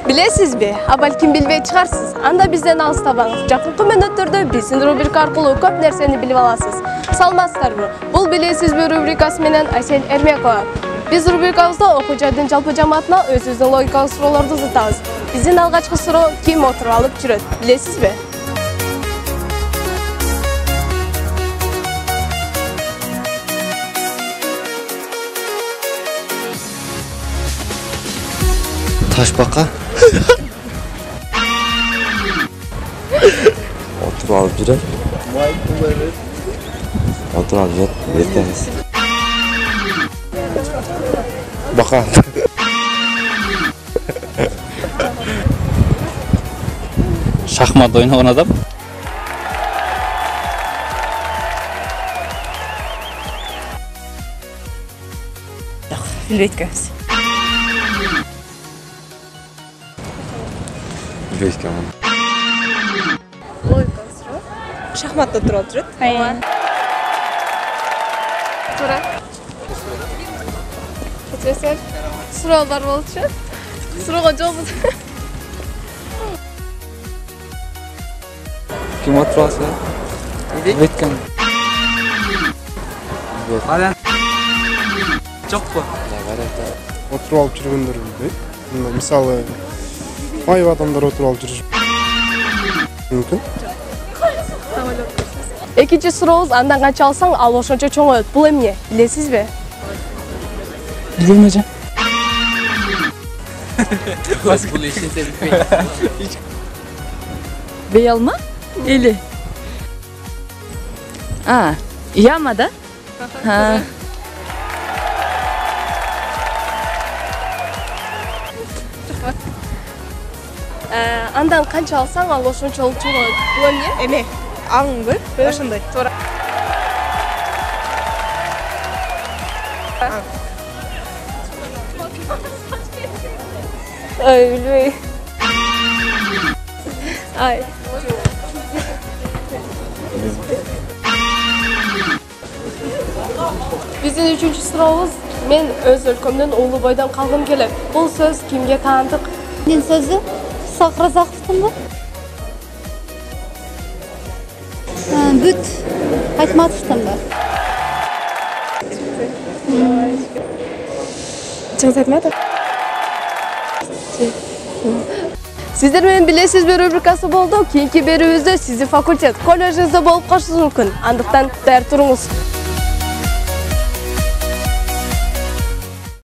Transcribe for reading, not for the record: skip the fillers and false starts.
Билесизби? А балким билбей чыгарсыз. Анда бизден алыстабаңыз. Жакынкы мүнөттөрдө биздин рубрика аркылуу көп нерсени билип аласыз. Саламатсыздарбы? Бул билесизби рубрикасы менен Айсен Эрмекова. Биз рубрикабызда окуучулардын жалпы жамаатына өзүбүздүн логикалык суроолорду узатабыз. Биздин алгачкы суроо ким отуруп алып жүрөт? Билесизби? Taşbaka. Otur alıp yürü. Otur alıp yürü. Yeteriz. Baka. Şahmat oynayan adam. Yok, bilbeytkemiz. Bilbeytken onu. Логикалык суроо. Шахматта туруп жүрөт. Туура. Кечесер. Суроо бар болчу. Суроого жообуз. Kim otur alsın? Bilbeytken. Halen. Çok bu. Oturup alıp жүргөндөр билбейт. Мисалы, майып адамдар отуруп алып жүрүш мүмкүн. Экинчи сурообуз андан канча алсаң, ал ошончо чоңоет. Бул эмне? Билесизби? Bilmiyorum hocam. Bey alma? Eli. Aa, yama da? Ha. Андан канча алсаң, ал ошончолук чоңоет. Бул эмне? Эме, алыңбы? Ошондой. Туура. Ай, билбейм. Ай. Биздин үчүнчү сурообуз мен өз өлкөмдөн улуу бойдон калгым келет. Бул сөз кимге таандык? Менин сөзү Сокразаковтунбу? Бүт Айтматовтунбу? Чыңгыз Айтматов. Сиздер менен билесизби рубрикасы болду. Кийинки берүүбүздө сиздин факультет, колледжиңизде болуп калышы мүмкүн. Андыктан даяр туруңуз.